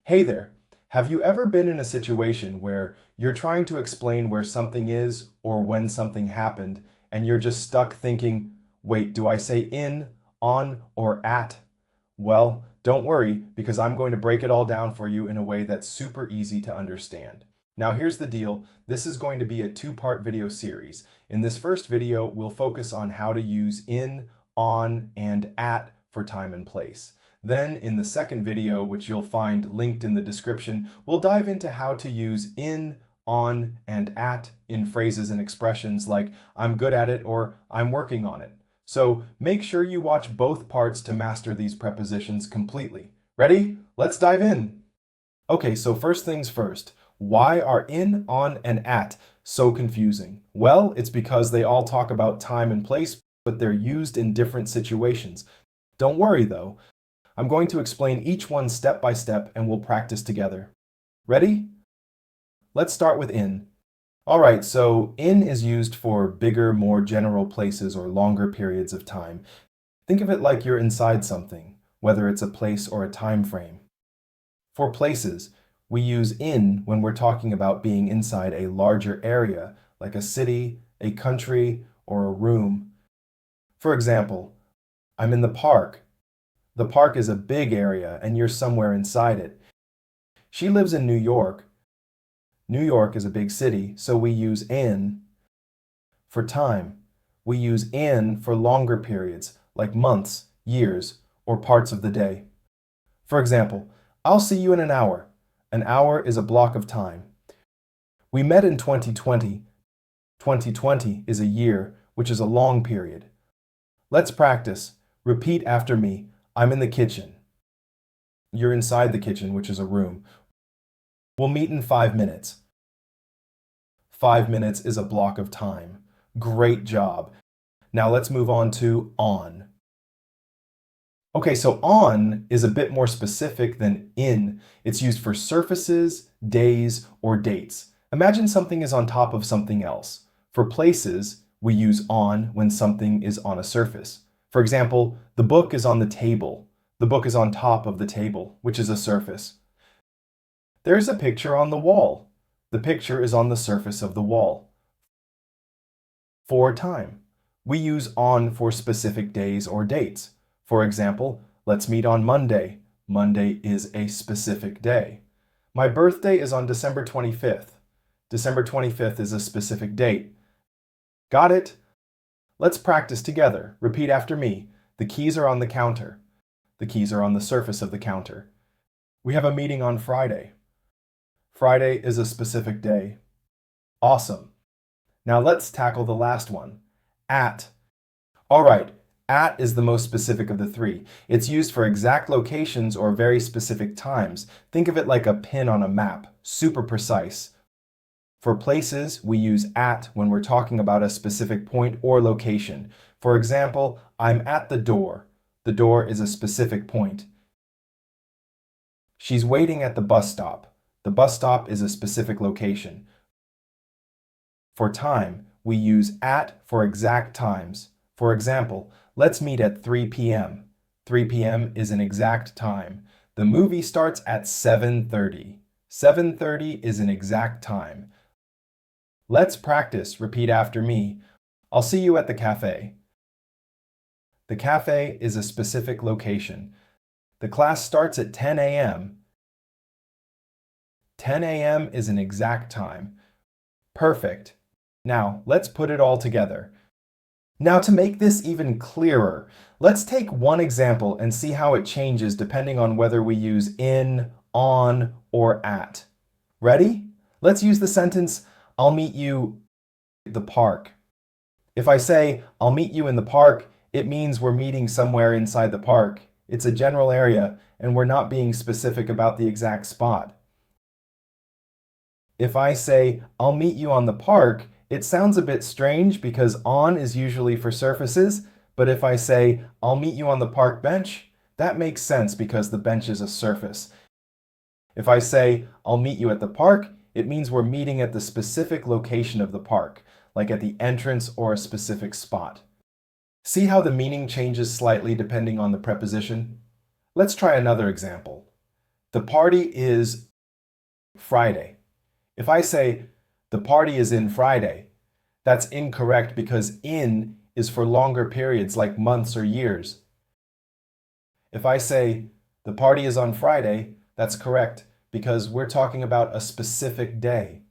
Hey there. Have you ever been in a situation where you're trying to explain where something is or when something happened, and you're just stuck thinking, wait, do I say in, on, or at? Well, don't worry, because I'm going to break it all down for you in a way that's super easy to understand. Now, here's the deal. This is going to be a two-part video series. In this first video, we'll focus on how to use in, on, and at for time and place. Then in the second video, which you'll find linked in the description, we'll dive into how to use in, on, and at in phrases and expressions like I'm good at it or I'm working on it. So make sure you watch both parts to master these prepositions completely. Ready? Let's dive in. Okay, so first things first. Why are in, on, and at so confusing? Well, it's because they all talk about time and place, but they're used in different situations. Don't worry though. I'm going to explain each one step by step and we'll practice together. Ready? Let's start with in. All right, so in is used for bigger, more general places or longer periods of time. Think of it like you're inside something, whether it's a place or a time frame. For places, we use in when we're talking about being inside a larger area, like a city, a country, or a room. For example, I'm in the park. The park is a big area and you're somewhere inside it. She lives in New York. New York is a big city, so we use in. For time, we use in for longer periods, like months, years, or parts of the day. For example, I'll see you in an hour. An hour is a block of time. We met in 2020. 2020 is a year, which is a long period. Let's practice. Repeat after me. I'm in the kitchen. You're inside the kitchen, which is a room. We'll meet in 5 minutes. 5 minutes is a block of time. Great job. Now let's move on to on. Okay, so on is a bit more specific than in. It's used for surfaces, days, or dates. Imagine something is on top of something else. For places, we use on when something is on a surface. For example, the book is on the table. The book is on top of the table, which is a surface. There's a picture on the wall. The picture is on the surface of the wall. For time, we use on for specific days or dates. For example, let's meet on Monday. Monday is a specific day. My birthday is on December 25th. December 25th is a specific date. Got it? Let's practice together. Repeat after me. The keys are on the counter. The keys are on the surface of the counter. We have a meeting on Friday. Friday is a specific day. Awesome. Now let's tackle the last one. At. All right, at is the most specific of the three. It's used for exact locations or very specific times. Think of it like a pin on a map, super precise. For places, we use at when we're talking about a specific point or location. For example, I'm at the door. The door is a specific point. She's waiting at the bus stop. The bus stop is a specific location. For time, we use at for exact times. For example, let's meet at 3 p.m. 3 p.m. is an exact time. The movie starts at 7:30. 7:30 is an exact time. Let's practice. Repeat after me. I'll see you at the cafe. The cafe is a specific location. The class starts at 10 a.m. 10 a.m. is an exact time. Perfect. Now, let's put it all together. Now, to make this even clearer, let's take one example and see how it changes depending on whether we use in, on, or at. Ready? Let's use the sentence, I'll meet you at the park. If I say, I'll meet you in the park, it means we're meeting somewhere inside the park. It's a general area, and we're not being specific about the exact spot. If I say, I'll meet you on the park, it sounds a bit strange because on is usually for surfaces, but if I say, I'll meet you on the park bench, that makes sense because the bench is a surface. If I say, I'll meet you at the park, it means we're meeting at the specific location of the park, like at the entrance or a specific spot. See how the meaning changes slightly depending on the preposition? Let's try another example. The party is Friday. If I say the party is in Friday, that's incorrect because in is for longer periods like months or years. If I say the party is on Friday, that's correct because we're talking about a specific day.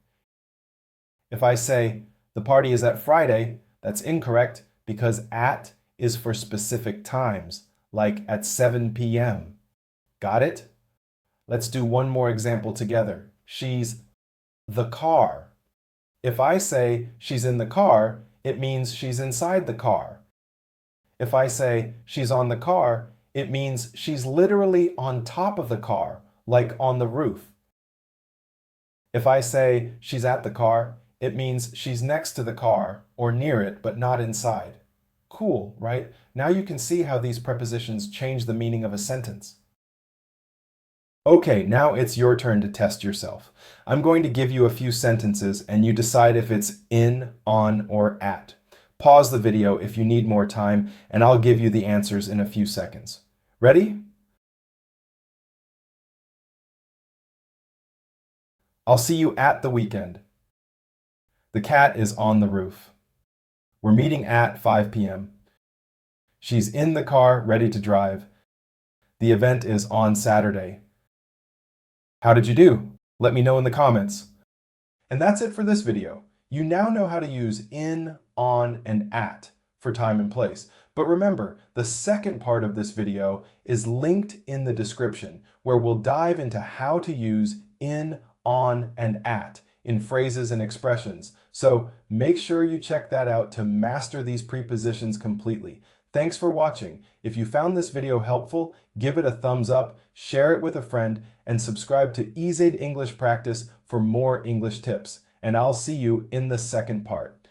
If I say the party is at Friday, that's incorrect because at is for specific times, like at 7 p.m. Got it? Let's do one more example together. She's the car. If I say she's in the car, it means she's inside the car. If I say she's on the car, it means she's literally on top of the car, like on the roof. If I say she's at the car, it means she's next to the car or near it, but not inside. Cool, right? Now you can see how these prepositions change the meaning of a sentence. Okay, now it's your turn to test yourself. I'm going to give you a few sentences and you decide if it's in, on, or at. Pause the video if you need more time and I'll give you the answers in a few seconds. Ready? I'll see you at the weekend. The cat is on the roof. We're meeting at 5 p.m. She's in the car, ready to drive. The event is on Saturday. How did you do? Let me know in the comments. And that's it for this video. You now know how to use in, on, and at for time and place. But remember, the second part of this video is linked in the description, where we'll dive into how to use in, on, and at in phrases and expressions. So make sure you check that out to master these prepositions completely. Thanks for watching. If you found this video helpful, give it a thumbs up, share it with a friend, and subscribe to EZ English Practice for more English tips. And I'll see you in the second part.